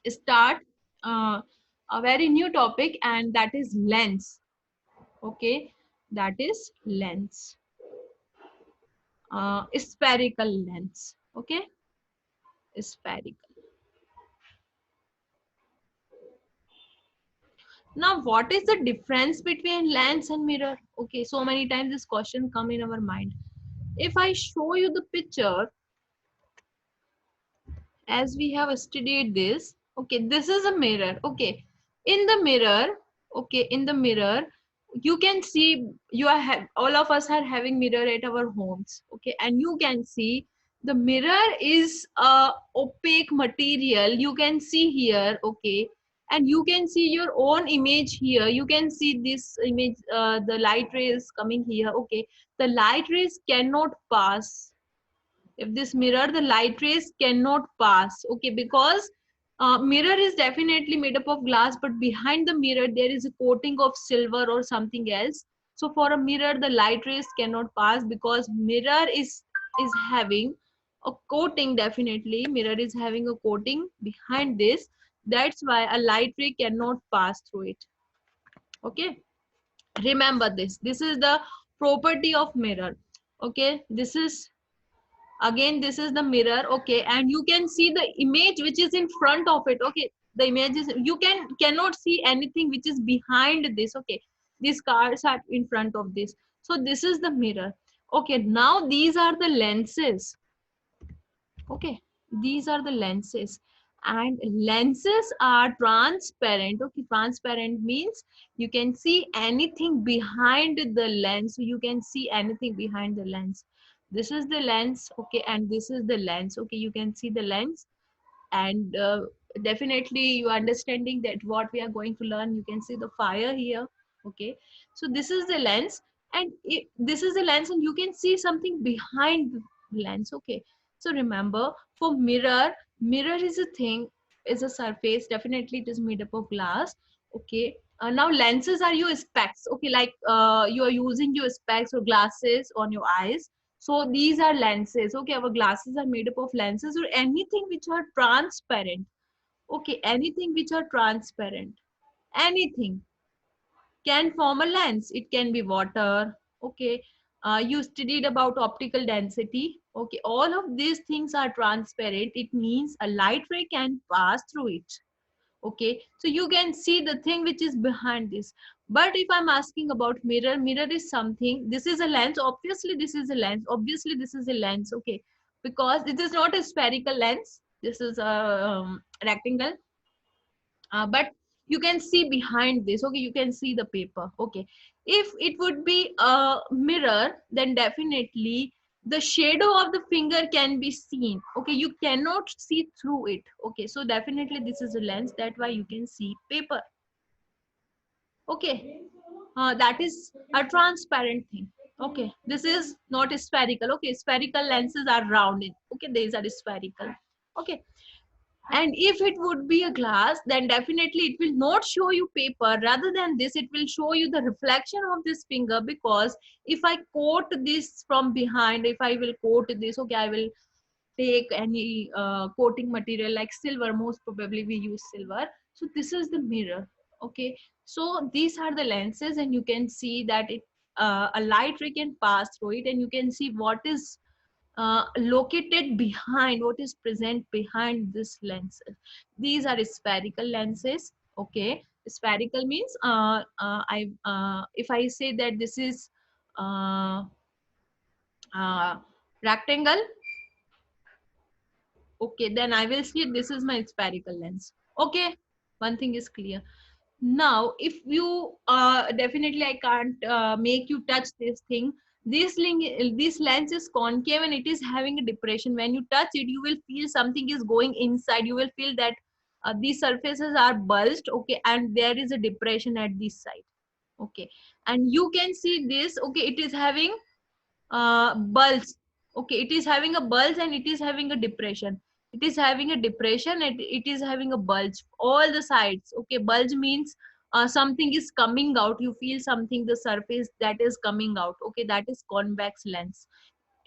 start uh, a very new topic, and that is lens. Okay, that is lens, spherical lens. Okay, spherical. Now, what is the difference between lens and mirror? Okay, so many times this question come in our mind. If I show you the picture as we have studied this, okay, this is a mirror. Okay, in the mirror, okay, in the mirror, you can see you are all of us are having mirror at our homes. Okay, and you can see the mirror is a opaque material. You can see here. Okay, and you can see your own image here. You can see this image, the light rays coming here. Okay, the light rays cannot pass. If this mirror, the light rays cannot pass. Okay, because mirror is definitely made up of glass, but behind the mirror there is a coating of silver or something else. So for a mirror, the light rays cannot pass because mirror is having a coating. Definitely mirror is having a coating behind this. That's why a light ray cannot pass through it. Okay, remember this is the property of mirror. Okay, this is, again, this is the mirror. Okay, and you can see the image which is in front of it. Okay, the image is, you cannot see anything which is behind this. Okay, these cars are in front of this, so this is the mirror. Okay, now these are the lenses. Okay, these are the lenses, and lenses are transparent. Okay, transparent means you can see anything behind the lens. So you can see anything behind the lens. This is the lens. Okay, and this is the lens. Okay, you can see the lens, and definitely you understanding that what we are going to learn. You can see the fire here. Okay, so this is the lens, and this is the lens, and you can see something behind the lens. Okay, so remember, for mirror, mirror is a thing, is a surface. Definitely it is made up of glass. Okay, now lenses are your specs. Okay, like you are using your specs or glasses on your eyes. So these are lenses. Okay, our glasses are made up of lenses, or anything which are transparent. Okay, anything which are transparent, anything can form a lens. It can be water. Okay, you studied about optical density. Okay, all of these things are transparent. It means a light ray can pass through it. Okay, so you can see the thing which is behind this. But if I'm asking about mirror, mirror is something, this is a lens. Obviously this is a lens. Obviously this is a lens. Okay, because it is not a spherical lens. This is a rectangle. But you can see behind this. Okay, you can see the paper. Okay, if it would be a mirror, then definitely the shadow of the finger can be seen. Okay, you cannot see through it. Okay, so definitely this is a lens. That's why you can see paper. Okay, that is a transparent thing. Okay, this is not spherical. Okay, spherical lenses are rounded. Okay, these are spherical. Okay, and if it would be a glass, then definitely it will not show you paper. Rather than this, it will show you the reflection of this finger. Because if I coat this from behind, if I will coat this, okay, I will take any coating material like silver. Most probably we use silver. So this is the mirror. Okay, so these are the lenses, and you can see that it a light ray can pass through it, and you can see what is located behind, what is present behind this lens. These are spherical lenses. Okay, spherical means I if I say that this is uh, uh, rectangle. Okay, then I will see this is my spherical lens. Okay, one thing is clear. Now if you definitely I can't make you touch this thing. This lens is concave, and it is having a depression. When you touch it, you will feel something is going inside. You will feel that these surfaces are bulged. Okay, and there is a depression at this side. Okay, and you can see this. Okay, it is having bulge. Okay, it is having a bulge, and it is having a depression. It is having a depression, and it is having a bulge all the sides. Okay, bulge means something is coming out. You feel something, the surface that is coming out. Okay, that is convex lens.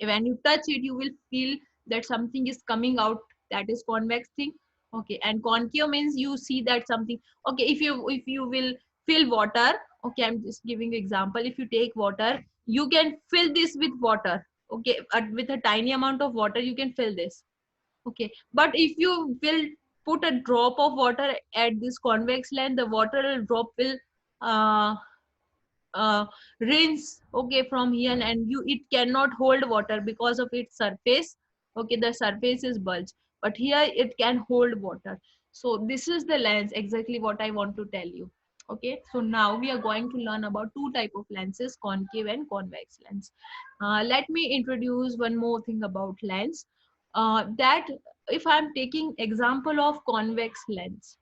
When you touch it, you will feel that something is coming out. That is convex thing. Okay, and concave means you see that something. Okay, if you will fill water. Okay, I'm just giving you example. If you take water, you can fill this with water. Okay, with a tiny amount of water you can fill this. Okay, but if you will put a drop of water at this convex lens, the water drop will uh, rinse, okay, from here, and you it cannot hold water because of its surface. Okay, the surface is bulge, but here it can hold water. So this is the lens, exactly what I want to tell you. Okay, so now we are going to learn about two type of lenses, concave and convex lens. Let me introduce one more thing about lens. That if I'm taking example of convex lens.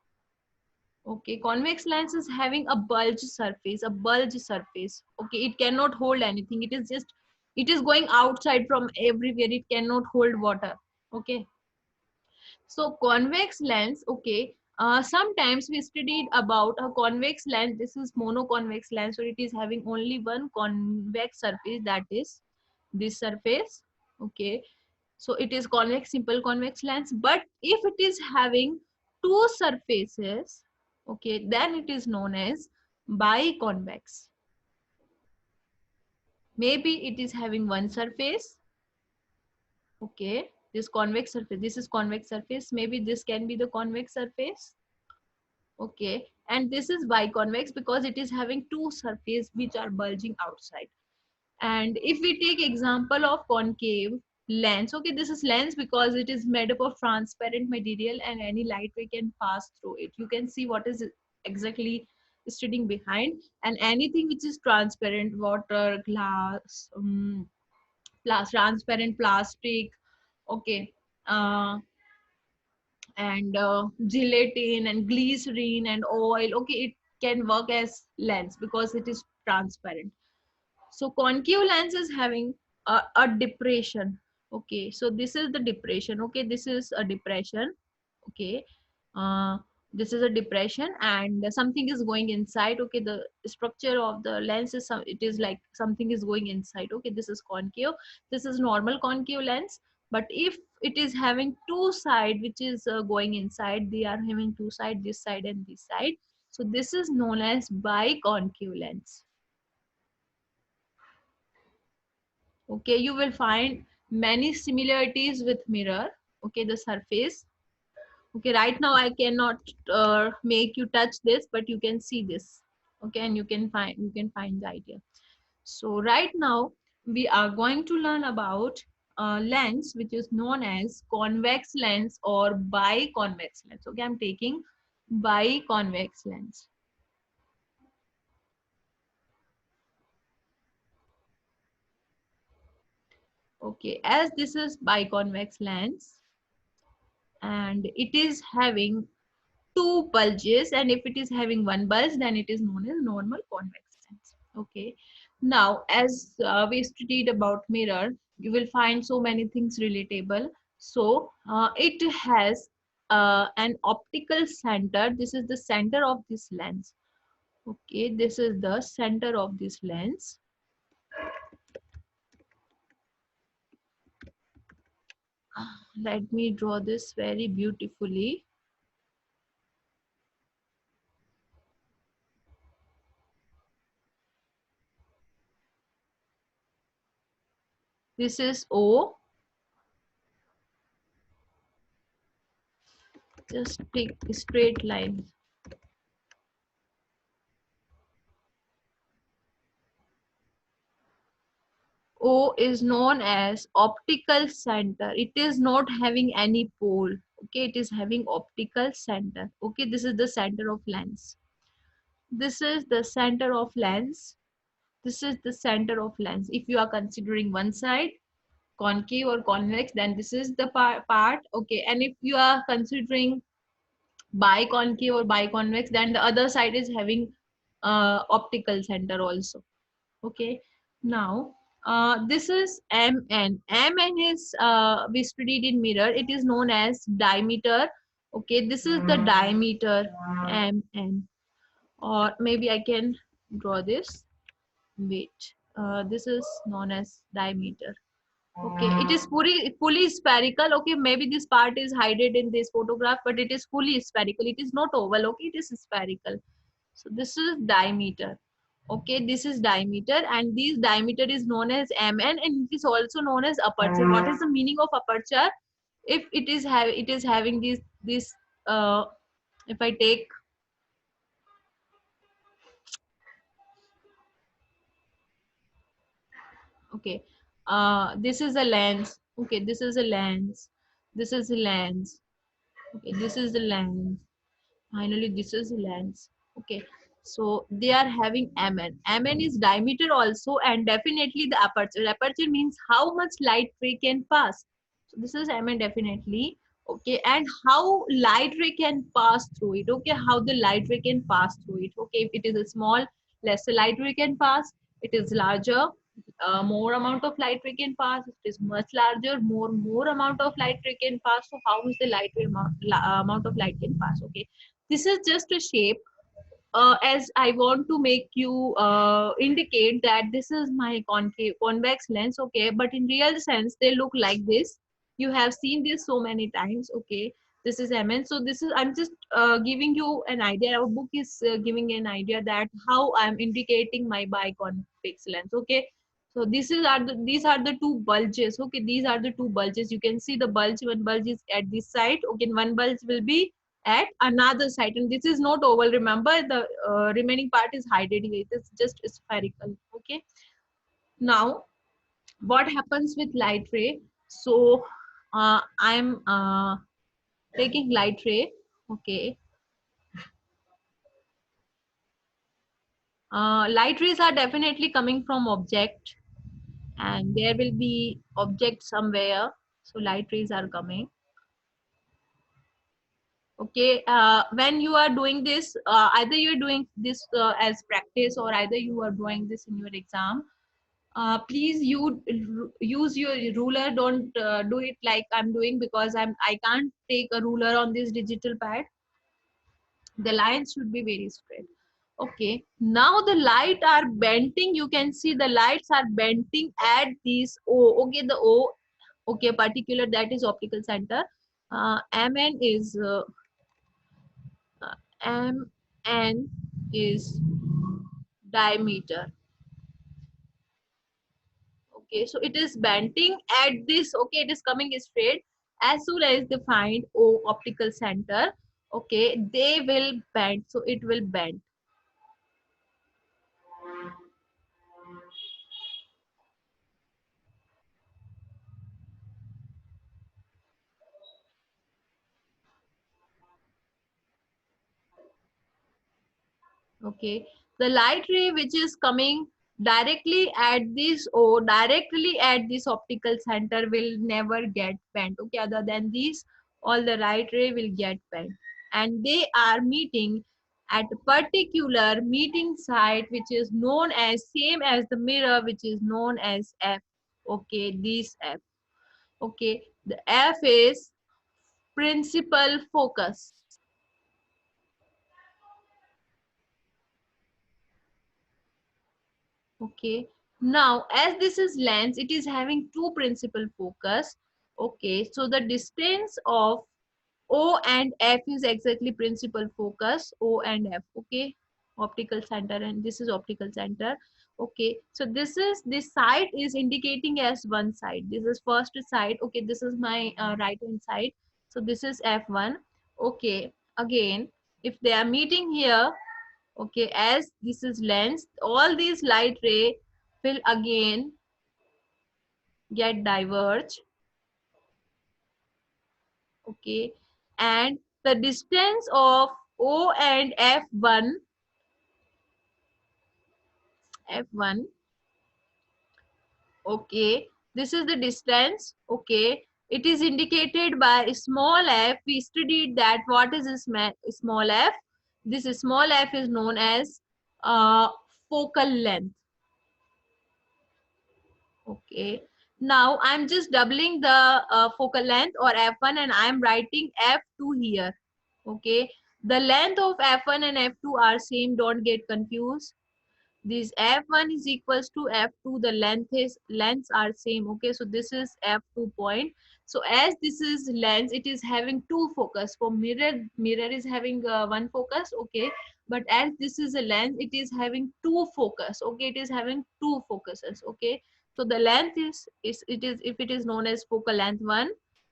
Okay, convex lens is having a bulge surface, a bulge surface. Okay, it cannot hold anything. It is just, it is going outside from everywhere. It cannot hold water. Okay, so convex lens, okay, sometimes we studied about a convex lens. This is monoconvex lens, so it is having only one convex surface, that is this surface. Okay, so it is convex, simple convex lens. But if it is having two surfaces, okay, then it is known as biconvex. Maybe it is having one surface. Okay, this convex surface, this is convex surface, maybe this can be the convex surface. Okay, and this is biconvex because it is having two surfaces which are bulging outside. And if we take example of concave lens, okay, this is lens because it is made up of transparent material and any light ray can pass through it. You can see what is exactly sitting behind, and anything which is transparent, water, glass, transparent plastic, okay, uh, and gelatin and glycerin and oil, okay, it can work as lens because it is transparent. So concave lens is having a depression. Okay, so this is the depression. Okay, this is a depression. Okay, uh, this is a depression and something is going inside. Okay, the structure of the lens is it is like something is going inside. Okay, this is concave. This is normal concave lens. But if it is having two side which is going inside, they are having two side, this side and this side. So this is known as biconcave lens. Okay, you will find many similarities with mirror. Okay, the surface. Okay, right now I cannot make you touch this, but you can see this. Okay, and you can find the idea. So right now we are going to learn about lens which is known as convex lens or biconvex lens. Okay, I'm taking biconvex lens. Okay, as this is biconvex lens and it is having two bulges, and if it is having one bulge then it is known as normal convex lens. Okay, now as we studied about mirror, you will find so many things relatable. So it has an optical center. This is the center of this lens. Okay, this is the center of this lens. Let me draw this very beautifully. This is O. Just take a straight line. O is known as optical center. It is not having any pole. Okay, it is having optical center. Okay, this is the center of lens. This is the center of lens. This is the center of lens. If you are considering one side, concave or convex, then this is the part. Okay, and if you are considering biconcave or biconvex, then the other side is having optical center also. Okay, now this is mn. Mn is we studied in mirror. It is known as diameter. Okay, this is the diameter mn, or maybe I can draw this. Wait, this is known as diameter. Okay, it is fully spherical. Okay, maybe this part is hidden in this photograph, but it is fully spherical. It is not oval. Okay, it is spherical. So this is diameter. Okay, this is diameter, and this diameter is known as mn, and it is also known as aperture. What is the meaning of aperture? If it is having this uh, if I take, okay, this is a lens. Okay, this is a lens. This is a lens. Okay, this is the lens. Finally, this is the lens. Okay, so they are having mn. Mn is diameter also, and definitely the aperture. Aperture means how much light ray can pass. So this is mn definitely. Okay, and how light ray can pass through it. Okay, how the light ray can pass through it. Okay, if it is a small, lesser light ray can pass. It is larger, more amount of light ray can pass. It is much larger, more amount of light ray can pass. So how is the light ray amount of light can pass? Okay, this is just a shape, as I want to make you indicate that this is my concave convex lens. Okay, but in real sense they look like this. You have seen this so many times. Okay, this is mn. So this is, I'm just giving you an idea. Our book is giving an idea that how I'm indicating my biconvex lens. Okay, so these are the two bulges. Okay, these are the two bulges. You can see the bulge. One bulge is at this side. Okay, one bulge will be at another side, and this is not oval. Remember, the remaining part is hidden here. It is just spherical. Okay, now what happens with light ray? So I'm taking light ray. Okay, light rays are definitely coming from object, and there will be object somewhere. So light rays are coming. Okay, when you are doing this, either you're doing this as practice, or either you are doing this in your exam. Please use your ruler. Don't do it like I'm doing, because I can't take a ruler on this digital pad. The lines should be very straight. Okay, now the light are bending. You can see the lights are bending at this o. Okay, the o, okay, particular, that is optical center. Mn is mn is diameter. Okay, so it is bending at this. Okay, it is coming straight. As soon as they find o optical center, okay, they will bend. So it will bend. Okay, the light ray which is coming directly at this o, directly at this optical center, will never get bent. Okay, other than this, all the light ray will get bent, and they are meeting at a particular meeting site which is known as, same as the mirror, which is known as f. Okay, this f. Okay, the f is principal focus. Okay, now as this is lens, it is having two principal focus. Okay, so the distance of O and F is exactly principal focus, O and F. Okay, optical center, and this is optical center. Okay, so this side is indicating as one side. This is first side. Okay, this is my right hand side. So this is F1. Okay, again, if they are meeting here, okay, as this is lens, all these light ray will again get diverge. Okay, and the distance of O and F1, okay, this is the distance. Okay, it is indicated by small f. We studied that what is a small f. This small f is known as focal length. Okay, now I'm just doubling the focal length, or f1, and I'm writing f2 here. Okay, the length of f1 and f2 are same, don't get confused. this f1 is equals to f2, the lengths are same. Okay, so this is f2 point. So as this is lens, it is having two focus. For mirror is having one focus. Okay, but as this is a lens, it is having two focus. Okay, it is having two focuses. Okay, so the length is it is, if it is known as focal length 1,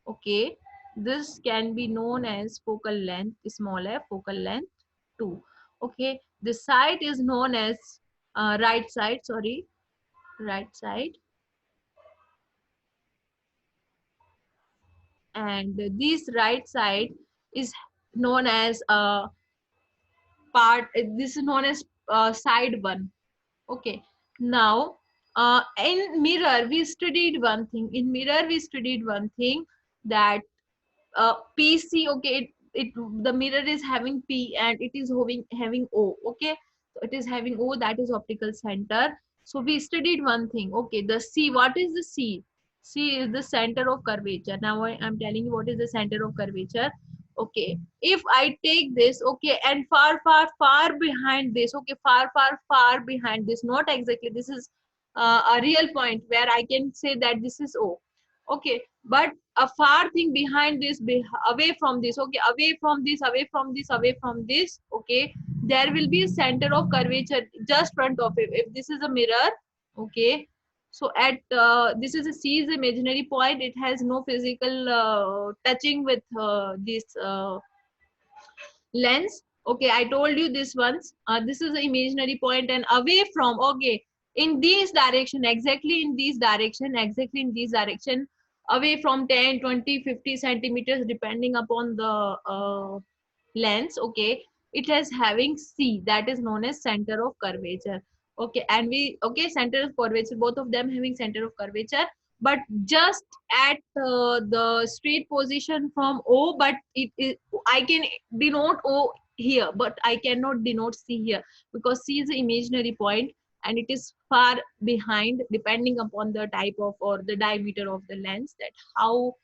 okay, this can be known as focal length small f, focal length 2. Okay, the side is known as right side, sorry, right side, and this right side is known as part, this is known as side 1. Okay, now in mirror we studied one thing, that PC, okay, the mirror is having P and it is having O. Okay, so it is having O, that is optical center. So we studied one thing. Okay, the C, what is the C? C is the center of curvature. Now I am telling you what is the center of curvature. Okay, if I take this, okay, and far behind this, okay, far behind this, not exactly, this is a real point where I can say that this is O. Okay, but a far thing behind this, away from this, okay, away from this, okay, there will be a center of curvature just front of it. If this is a mirror, okay, so at this is a C is imaginary point, it has no physical touching with this lens. Okay, I told you this once, this is the imaginary point, and away from, okay, in this direction, exactly in this direction, away from 10, 20, 50 centimeters depending upon the lens. Okay, it is having C, that is known as center of curvature. Okay, and we, okay, center of curvature, both of them having center of curvature, but just at the straight position from O, but I can denote O here, but I cannot denote C here, because C is an imaginary point and it is far behind depending upon the type of or the diameter of the lens, that how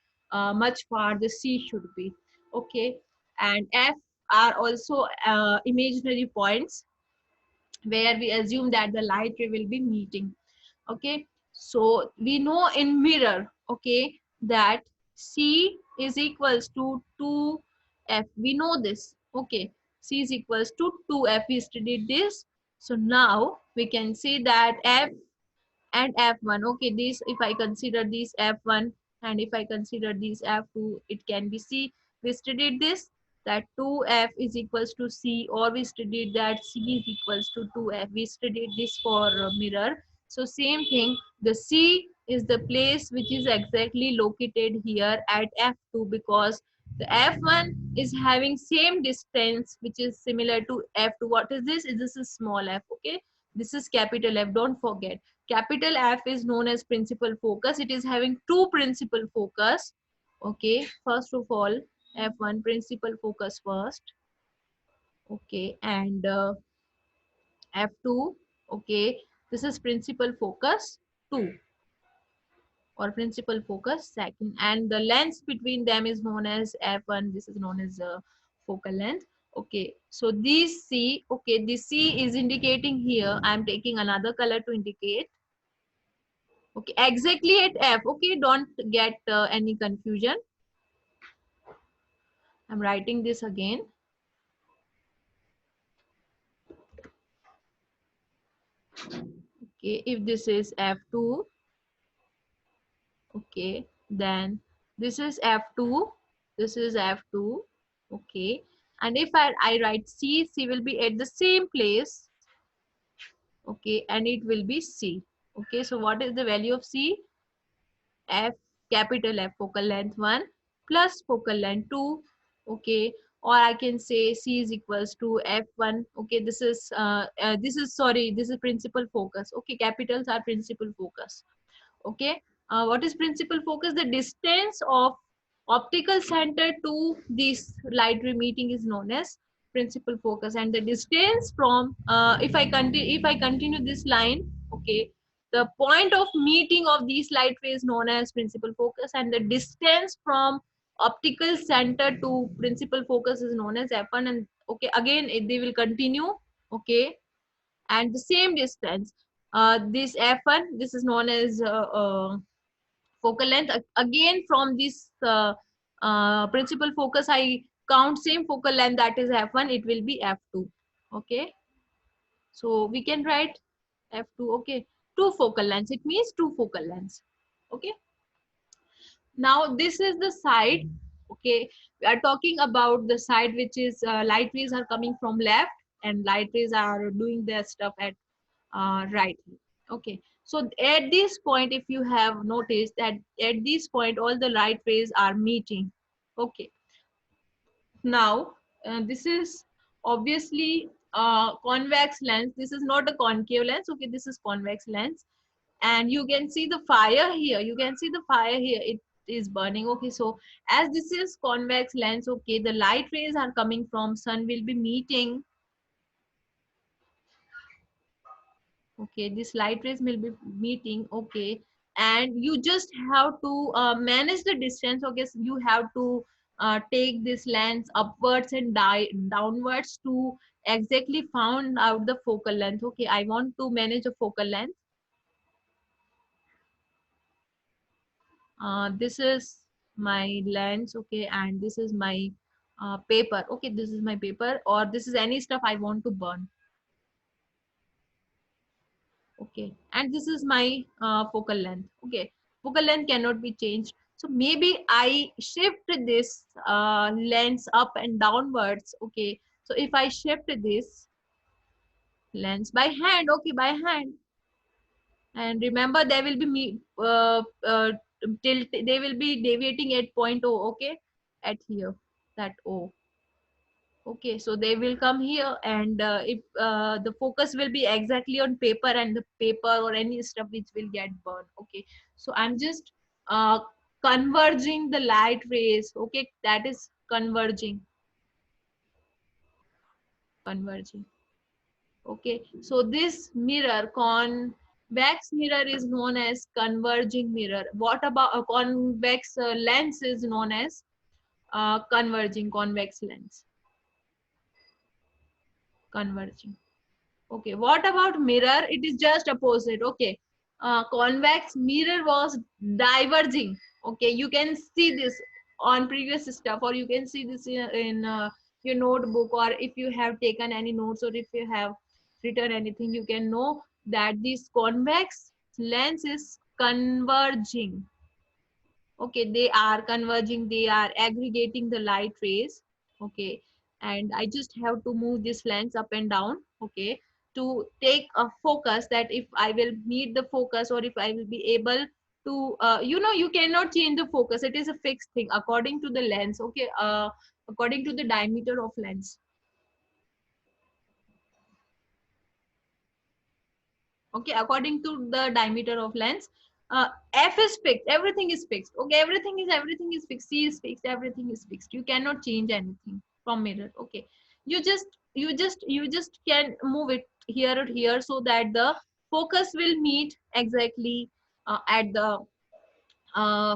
much far the C should be. Okay, and F are also imaginary points where we assume that the light ray will be meeting. Okay, so we know in mirror, okay, that C is equals to 2f, we know this. Okay, C is equals to 2f, we studied this. So now we can say that f and f1, okay, this, if I consider this f1 and if I consider this f2, it can be C. We studied this, that 2f is equals to C, or we studied that C is equals to 2f, we studied this for mirror. So same thing, the C is the place which is exactly located here at f2, because the f1 is having same distance which is similar to f2. What is this? This is small f. Okay, this is capital F, don't forget. Capital F is known as principal focus. It is having two principal focus. Okay, first of all, F1 principal focus first. Okay, and F2. Okay, this is principal focus 2, or principal focus second, and the length between them is known as F1. This is known as focal length. Okay, so this C, okay, this C is indicating here. I am taking another color to indicate. Okay, exactly at F. Okay, don't get any confusion. I'm writing this again. Okay, if this is F2, okay, then this is F2, this is F2, okay. And if I write C, C will be at the same place, okay, and it will be C. Okay, so what is the value of C? F, capital F, focal length 1 plus focal length 2. Okay, or I can say C is equals to F1. Okay, this is, sorry, this is principal focus. Okay, capitals are principal focus. Okay, what is principal focus? The distance of optical center to this light ray meeting is known as principal focus, and the distance from if I continue this line, okay, the point of meeting of these light rays known as principal focus, and the distance from optical center to principal focus is known as f1. And okay, again they will continue. Okay, and the same distance. This f1, this is known as focal length. Again, from this principal focus, I count same focal length, that is f1, it will be f2. Okay, so we can write f2. Okay, two focal lengths, it means two focal lengths. Okay, now this is the side. Okay, we are talking about the side which is light rays are coming from left and light rays are doing their stuff at right. Okay, so at this point, if you have noticed that at this point all the light rays are meeting. Okay, now this is obviously convex lens, this is not a concave lens. Okay, this is convex lens, and you can see the fire here, you can see the fire here, it is burning. Okay, so as this is convex lens, okay, the light rays are coming from sun will be meeting. Okay, this light rays will be meeting. Okay, and you just have to manage the distance. Okay, so you have to take this lens upwards and downwards to exactly found out the focal length. Okay, I want to manage a focal length. This is my lens. Okay, and this is my paper. Okay, this is my paper, or this is any stuff I want to burn. Okay, and this is my focal length. Okay, focal length cannot be changed, so maybe I shift this lens up and downwards. Okay, so if I shift this lens by hand, okay, by hand, and remember there will be tilt, they will be deviating at point O. Okay, at here, that O. Okay, so they will come here, and if the focus will be exactly on paper, and the paper or any stuff which will get burned. Okay, so I'm just uh, converging the light rays. Okay, that is converging, converging. Okay, so this mirror, convex mirror, is known as converging mirror. What about a convex lens is known as converging convex lens, converging. Okay, what about mirror? It is just opposite. Okay, convex mirror was diverging. Okay, you can see this on previous stuff, or you can see this in your notebook, or if you have taken any notes, or if you have written anything, you can know that this convex lens is converging. Okay, they are converging, they are aggregating the light rays. Okay, and I just have to move this lens up and down. Okay, to take a focus, that if I will meet the focus, or if I will be able to you cannot change the focus, it is a fixed thing according to the lens. Okay, according to the diameter of lens. Okay, according to the diameter of lens, f is fixed, everything is fixed. Okay, everything is fixed, c is fixed, everything is fixed, you cannot change anything from mirror. Okay, you just can move it here or here, so that the focus will meet exactly at the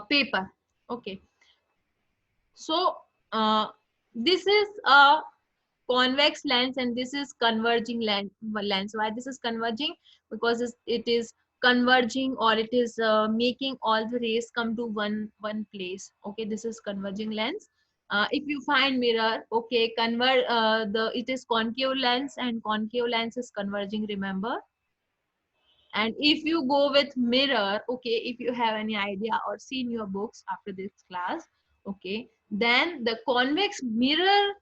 paper. Okay, so this is a convex lens, and this is converging lens. Why this is converging? Because it is converging, or it is making all the rays come to one place. Okay, this is converging lens. If you find mirror, okay, convert the it is concave lens, and concave lens is converging, remember. And if you go with mirror, okay, if you have any idea or seen your books after this class, okay, then the convex mirror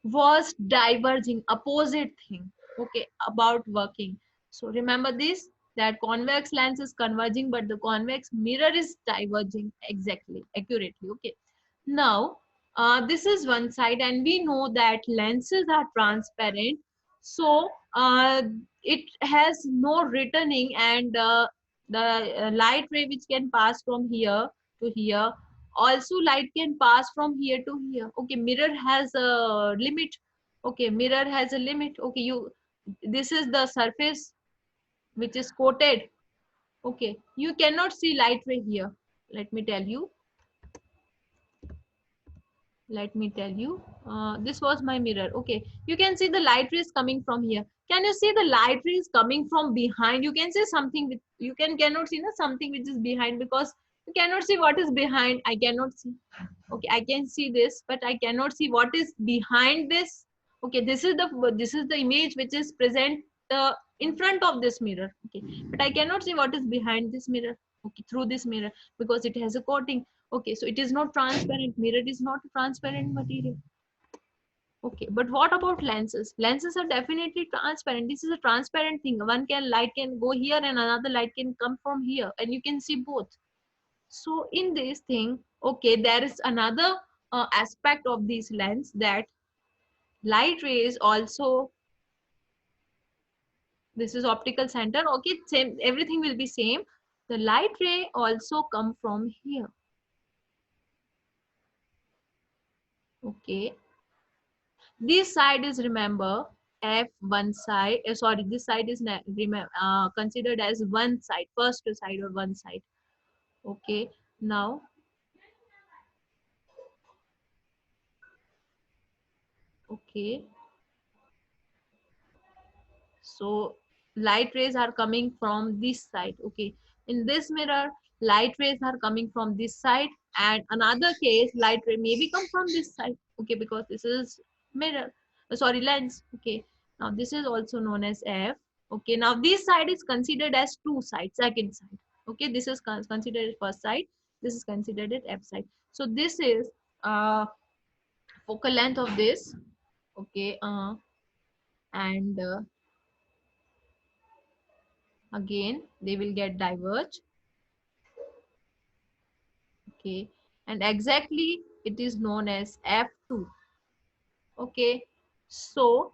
was diverging, opposite thing. Okay, about working. So remember this, that convex lens is converging, but the convex mirror is diverging, exactly, accurately. Okay, now this is one side, and we know that lenses are transparent, so it has no returning, and the light ray which can pass from here to here, also light can pass from here to here. Okay, mirror has a limit. Okay, mirror has a limit. Okay, this is the surface which is coated. Okay, you cannot see light ray here. Let me tell you. let me tell you, this was my mirror. Okay, you can see the light rays coming from here. Can you see the light rays coming from behind? You can see something with, you cannot see, something which is behind, because you cannot see what is behind. I cannot see. Okay, I can see this, but I cannot see what is behind this. Okay, this is the image which is present in front of this mirror. Okay, but I cannot see what is behind this mirror. Okay, through this mirror, because it has a coating. Okay, so it is not transparent. Mirror is not a transparent material. Okay, but what about lenses? Lenses are definitely transparent. This is a transparent thing. One can light can go here and another light can come from here, and you can see both. So in this thing, okay, there is another aspect of this lens, that light rays also, this is optical center. Okay, same, everything will be same. The light ray also come from here. Okay, this side is, remember, f1 side, sorry, this side is considered as one side, first side or one side. Okay, now, okay, so light rays are coming from this side. Okay, in this mirror, light rays are coming from this side, and another case, light ray maybe come from this side. Okay, because this is mirror, sorry, lens. Okay, now this is also known as f. Okay, now this side is considered as two sides, second side. Okay, this is considered as first side, this is considered as f side. So this is focal length of this. Okay, and again they will get diverged. Okay, and exactly it is known as f2. Okay, so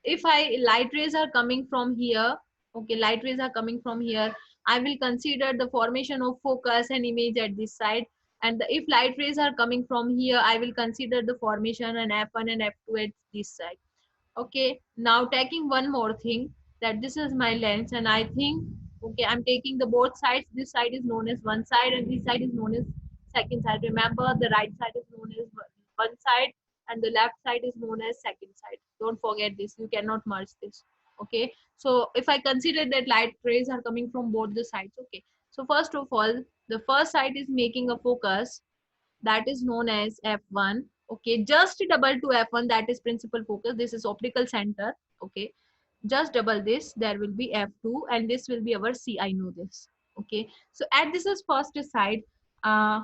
if I light rays are coming from here, okay, light rays are coming from here, I will consider the formation of focus and image at this side. And if light rays are coming from here, I will consider the formation and f1 and f2 at this side. Okay, now taking one more thing, that this is my lens, and I think, okay, I'm taking the both sides. This side is known as one side and this side is known as second side. Remember, the right side is known as one side and the left side is known as second side. Don't forget this, you cannot merge this. Okay, so if I consider that light rays are coming from both the sides. Okay, so first of all, the first side is making a focus, that is known as f1. Okay, just double to f1, that is principal focus, this is optical center. Okay, just double this, there will be f2 and this will be our c, I know this. Okay, so at this is first side, uh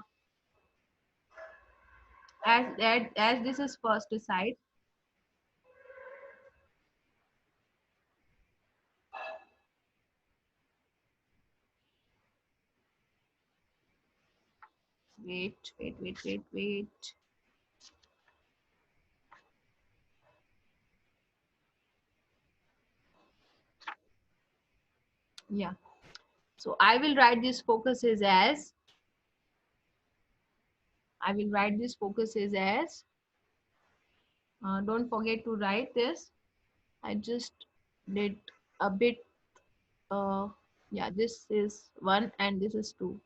as this is first side. Wait. Yeah, so I will write these focuses as, I will write these focuses as, don't forget to write this. I just did a bit, uh yeah, this is one and this is two.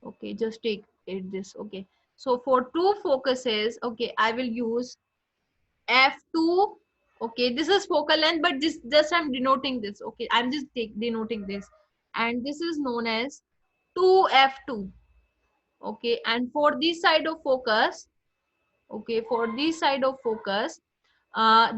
Okay, just take it this. Okay, so for two focuses, okay, I will use f2. Okay, this is focal length, but this just I'm denoting this. Okay, I'm just denoting this, and this is known as 2f2. Okay, and for this side of focus, okay, for this side of focus,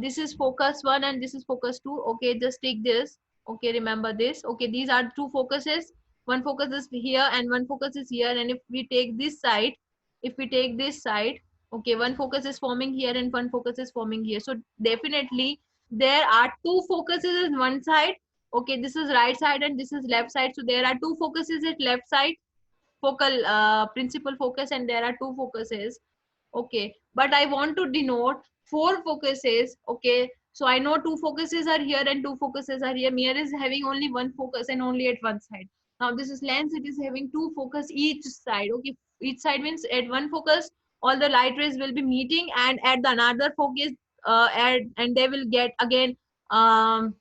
this is focus 1 and this is focus 2. Okay, just take this. Okay, remember this. Okay, these are two focuses, one focus is here and one focus is here. And if we take this side, if we take this side, okay, one focus is forming here and one focus is forming here. So definitely there are two focuses in one side. Okay, this is right side and this is left side, so there are two focuses at left side, focal principal focus, and there are two focuses. Okay, but I want to denote four focuses. Okay, so I know two focuses are here and two focuses are here. Mirror is having only one focus and only at one side. Now this is lens, it is having two focus each side. Okay, each side means at one focus all the light rays will be meeting, and at the another focus, and they will get again, um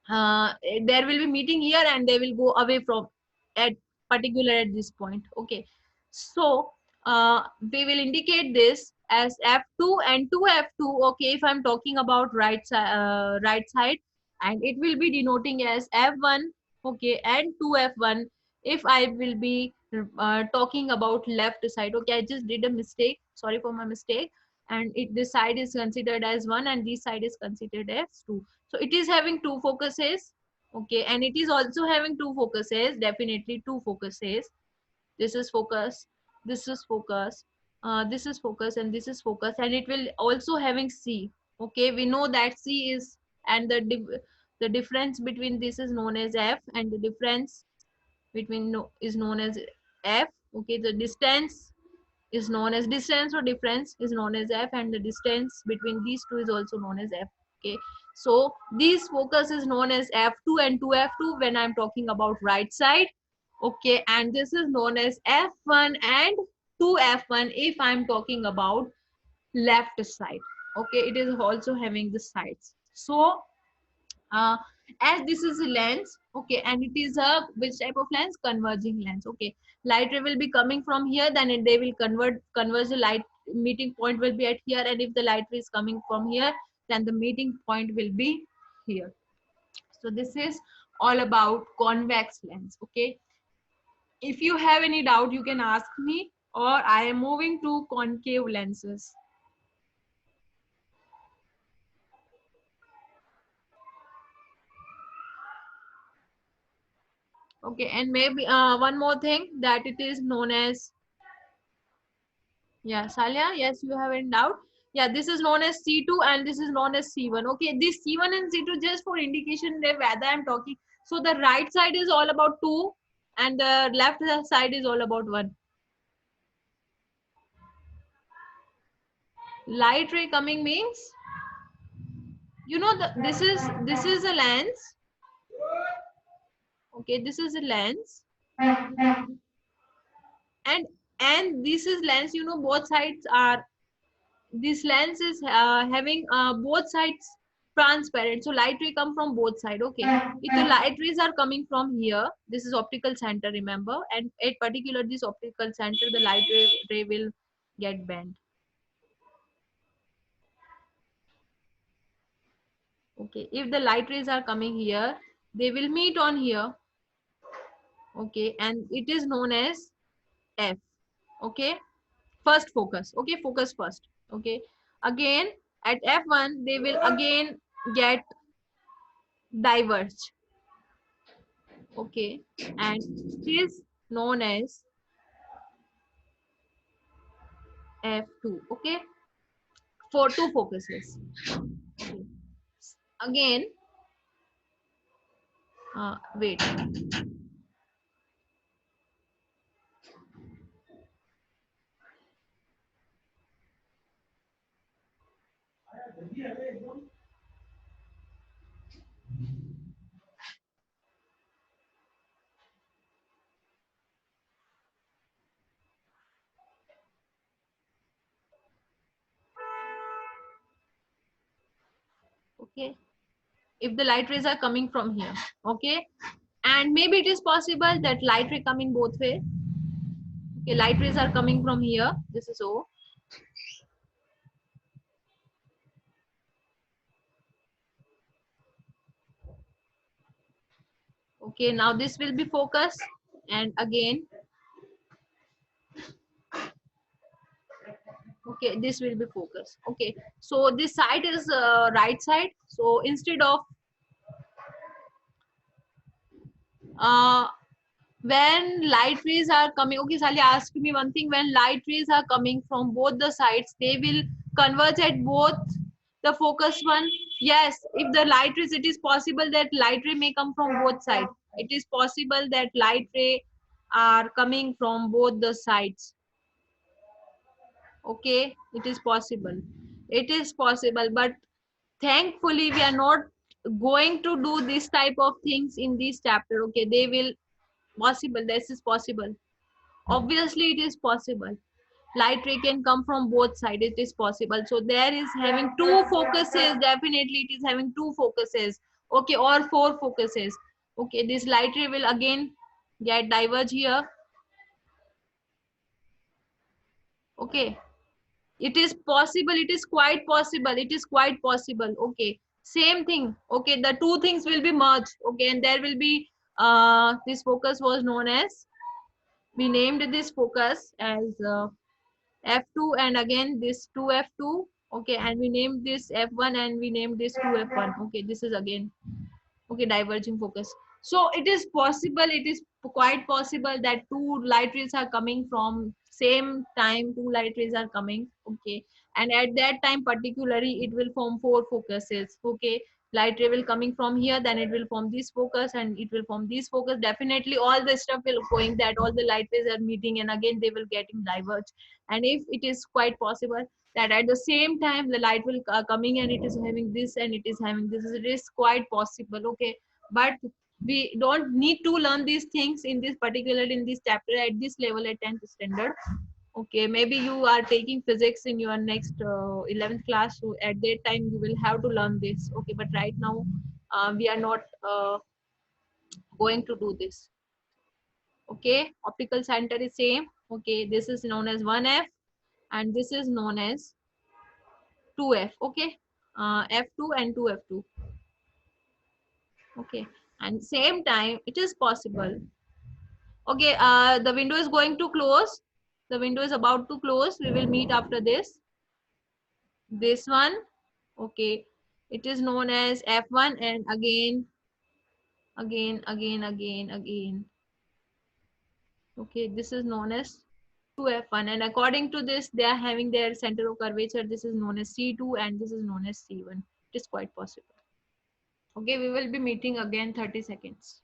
there will be meeting here and they will go away from at particular at this point. Okay, so we will indicate this as f2 and 2f2. Okay, if I'm talking about right side, and it will be denoting as f1, okay, and 2f1 if I will be talking about left side. Okay, I just did a mistake, sorry for my mistake. And this side is considered as 1 and this side is considered as 2. So it is having two focuses. Okay, and it is also having two focuses, definitely two focuses. This is focus, this is focus, this is focus, and this is focus, and it will also having c. Okay, we know that c is, and the difference between this is known as f, and the difference between is known as f. Okay, the distance is known as distance, or difference is known as f, and the distance between these two is also known as f. Okay, so this focus is known as f2 and 2f2 when I'm talking about right side. Okay, and this is known as f1 and 2f1 if I'm talking about left side. Okay, it is also having the sides. So uh, as this is a lens, okay, and it is a which type of lens? Converging lens. Okay, light ray will be coming from here, then they will converge. The light meeting point will be at here, and if the light ray is coming from here, then the meeting point will be here. So this is all about convex lens. Okay, if you have any doubt, you can ask me, or I am moving to concave lenses. Okay, and maybe one more thing, that it is known as, yeah, Salia, yes, you have any doubt? Yeah, this is known as C2 and this is known as C1. Okay, this C1 and C2 just for indication that whether I'm talking. So the right side is all about 2 and the left side is all about 1. Light ray coming means, you know, this is a lens. Okay, this is a lens, and this is lens, you know, both sides are, this lens is having both sides transparent, so light ray come from both side. Okay, if the light rays are coming from here, this is optical center, remember, and at particular this optical center the light ray will get bent. Okay, if the light rays are coming here, they will meet on here. Okay, and it is known as f. Okay, first focus. Okay, focus first. Okay, again at f1 they will again get diverged. Okay, and it is known as f2. Okay, for two focuses. Okay. Again, wait. Okay, if the light rays are coming from here. Okay, and maybe it is possible that light ray coming both way. Okay, light rays are coming from here. This is O. Okay, now this will be focus, and again, okay, this will be focus. Okay, so this side is right side. So instead of uh, when light rays are coming, okay, Sally, ask me one thing, when light rays are coming from both the sides, they will converge at both the focus one. Yes, if the light rays, it is possible that light ray may come from both sides. It is possible that light ray are coming from both the sides. Okay, it is possible, it is possible, but thankfully we are not going to do this type of things in this chapter. Okay, they will possible, this is possible, obviously it is possible, light ray can come from both sides, it is possible. So there is having two focuses, definitely it is having two focuses. Okay, or four focuses. Okay, this light ray will again get diverge here. Okay, it is possible, it is quite possible, it is quite possible. Okay, same thing. Okay, the two things will be merged. Okay, and there will be this focus was known as, we named this focus as F2, and again this 2F2. Okay, and we named this F1 and we named this 2F1. Okay, this is again, okay, diverging focus. So it is possible, it is quite possible that two light rays are coming from same time, two light rays are coming. Okay, and at that time particularly it will form four focuses. Okay, light ray will coming from here, then it will form this focus and it will form this focus. Definitely all the stuff will going that all the light rays are meeting and again they will getting diverged. And if it is quite possible that at the same time the light will coming and it is having this and it is having this, it is quite possible. Okay, but we don't need to learn these things in this particular in this chapter at this level at 10th standard. Okay, maybe you are taking physics in your next 11th class, so at that time you will have to learn this. Okay, but right now we are not going to do this. Okay, optical center is same. Okay, this is known as 1F and this is known as 2F. Okay, F2 and 2F2. Okay, and same time it is possible. Okay, the window is going to close. The window is about to close. We will meet after this. This one, okay, it is known as F1 and again. Okay, this is known as 2F1 and according to this, they are having their center of curvature. This is known as C2 and this is known as C1. It is quite possible. Okay, we will be meeting again 30 seconds.